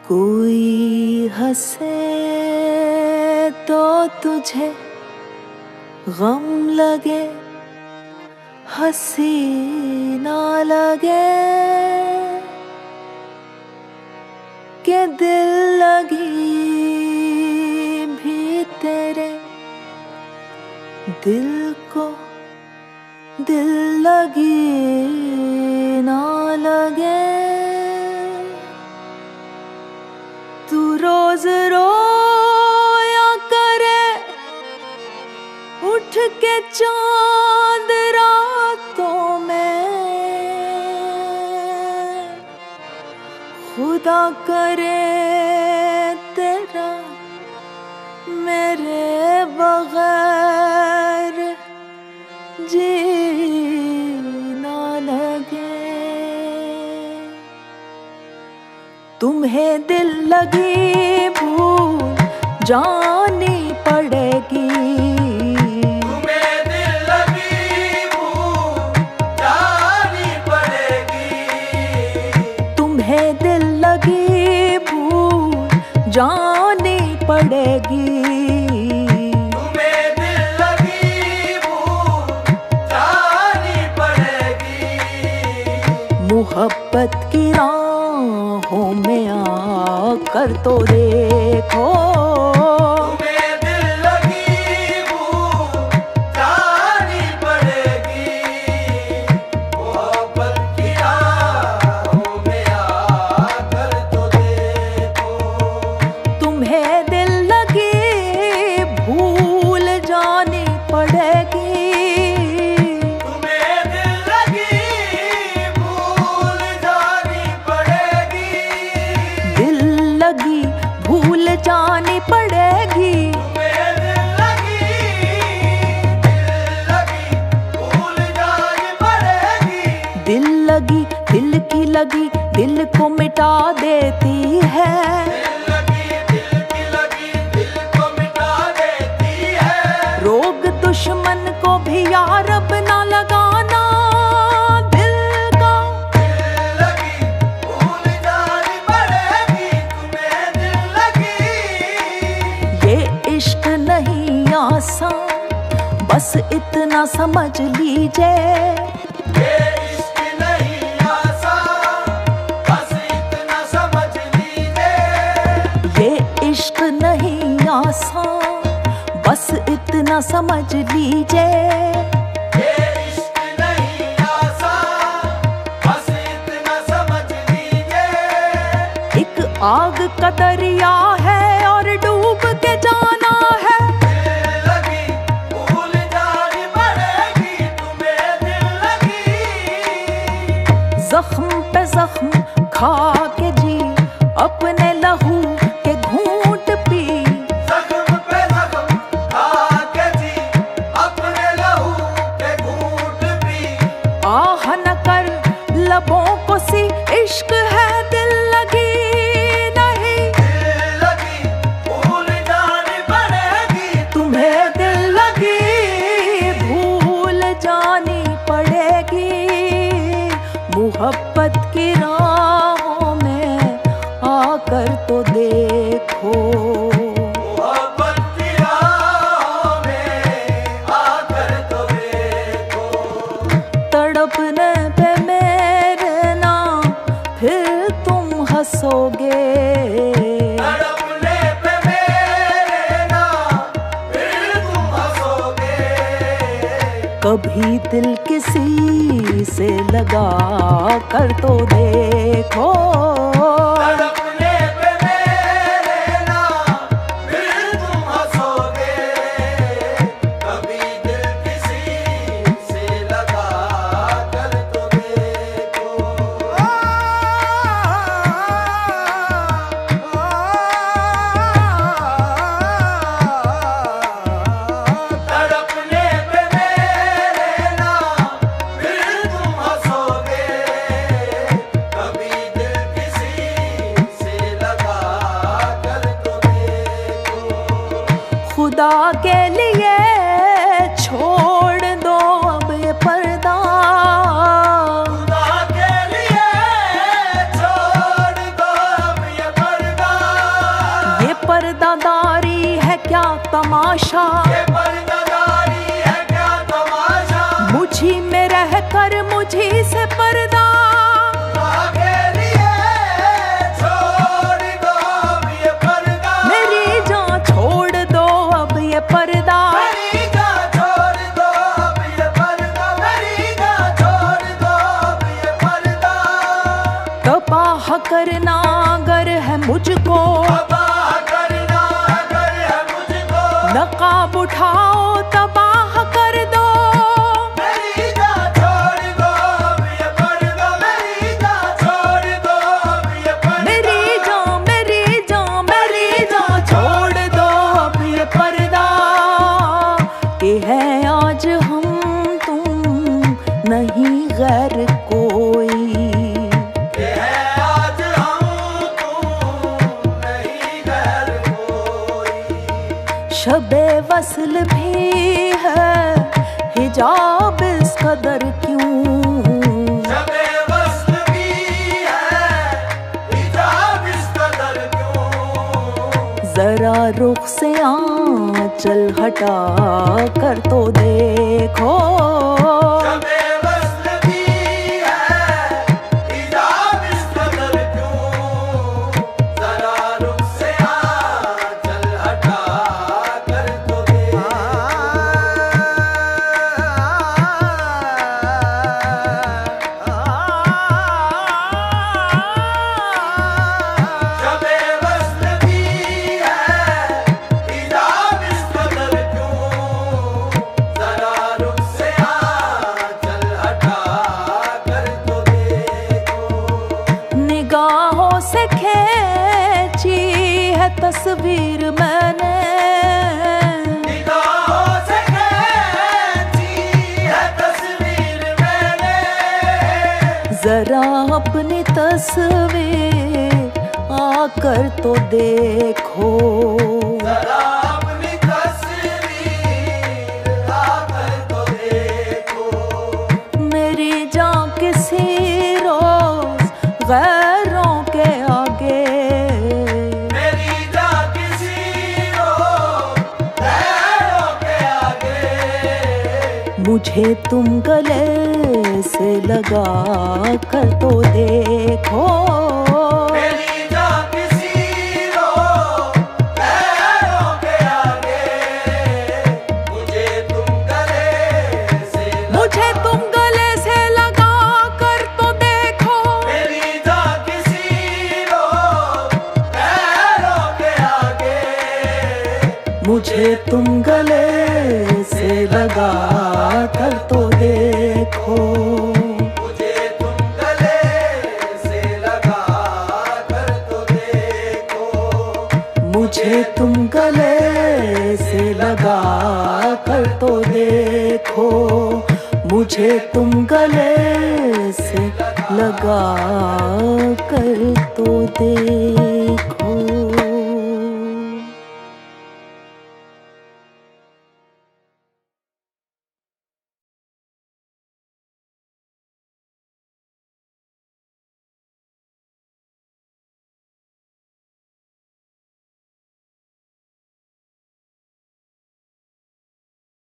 कोई हंसे तो तुझे गम लगे, हंसी ना लगे कि दिल लगी भी तेरे दिल को दिल लगी ना लगे। तू रोज रोया करे उठ के चांद रातों में, खुदा करे तेरा मेरे बगैर जी ना लगे। तुम्हें दिल लगी भूल जानी पड़ेगी, तुम्हें दिल लगी भूल जानी पड़ेगी, तुम्हें दिल लगी भूल जानी पड़ेगी, तुम्हें दिल लगी भूल जानी पड़ेगी। मोहब्बत की राहों में आकर तो देखो, तुम्हें दिल लगी भूल जानी पड़ेगी। मोहब्बत की राहों में आकर तो देखो, तुम्हें दिल लगी भूल जानी पड़ेगी, तुम्हें दिल लगी भूल जानी पड़ेगी, दिल लगी भूल जानी पड़ेगी। तुम्हें दिल लगी भूल जानी पड़ेगी। दिल लगी दिल की लगी दिल को मिटा देती है, दिल की लगी दिल को मिटा देती है। रोग दुश्मन को भी यार अपना लगाना दिल का। दिल लगी भूल जानी पड़ेगी, तुम्हें दिल लगी। ये इश्क नहीं आसान बस इतना समझ लीजिए, ये इश्क नहीं आसान बस इतना समझ लीजिए। ये इश्क नहीं आसान बस इतना समझ लीजिए। ये इश्क नहीं आसान बस इतना समझ लीजिए। एक आग का दरिया है और डूब के जाना है, दिल लगी भूल जानी पड़ेगी, तुम्हें दिल लगी। जख्म पे जख्म खा के जी अपने लहू के घूंट पी, जख्म पे जख्म खा के जी अपने लहू के घूंट पी। आह न कर लबों को सी इश्क है दिल लगी नहीं, दिल लगी भूल जानी पड़ेगी, तुम्हें दिल लगी भूल जानी पड़ेगी। मोहब्बत की राहों में आकर तो देखो, मोहब्बत की राहों में आकर तो देखो। तड़पने पे मेरे ना फिर तुम हंसोगे, तड़पने पे मेरे ना फिर तुम हंसोगे। कभी दिल किसी से लगा कर तो देखो, तड़पने पे मेरे ना फिर तुम हंसोगे। कभी दिल किसी से लगा कर तो देखो। तड़पने पे मेरे ना फिर तुम हंसोगे। कभी दिल किसी तमाशा, ये पर्दादारी है क्या तमाशा, मुझी में रह कर मुझी से पर्दा, आगे लिए छोड़ दो अब ये पर्दा, मेरी जान छोड़ दो अब ये पर्दा, मेरी जान छोड़ दो अब ये पर्दा, मेरी जान छोड़ दो अब ये पर्दा, तबाह करना अगर है मुझको, तबाह करना अगर है मुझको, नकाब उठाओ तबाह कर दो, मेरी जान छोड़ दो अब ये पर्दा, मेरी जान छोड़ दो अब ये पर्दा, मेरी जान मेरी जान मेरी जान छोड़ दो अब ये पर्दा, कि है आज हम तुम नहीं गैर कोई, ये है आज हम तुम नहीं गैर कोई, शबे वस्ल भी है हिजाब इस कदर क्यों, शबे वस्ल भी है हिजाब इस कदर क्यों, जरा रुख से आंचल हटा कर तो देखो, शबे वस्ल भी है हिजाब इस कदर क्यों, जरा रुख से आंचल हटा कर तो देखो, शबे वस्ल भी है हिजाब इस कदर क्यों, जरा रुख से आंचल हटा कर तो देखो, निगाहों से खींची है तस्वीर मैंने, निगाहों से खींची है तस्वीर मैंने, जरा अपनी तस्वीर आकर तो देखो, जरा अपनी तस्वीर आकर तो देखो, मेरी जान किसी रोज गैरों के आगे, मेरी जान किसी रोज गैरों के आगे, मुझे तुम गले से लगा कर तो देखो, मेरी जान किसी रोज गैरों के आगे, मुझे तुम गले से मुझे तुम गले से लगा कर तो देखो, मेरी जान किसी रोज गैरों के आगे, मुझे तुम गले से लगा कर तो देखो, मुझे तुम गले से लगा कर तो देखो, मुझे तुम गले से लगा कर तो देखो, मुझे तुम गले से लगा कर तो देखो।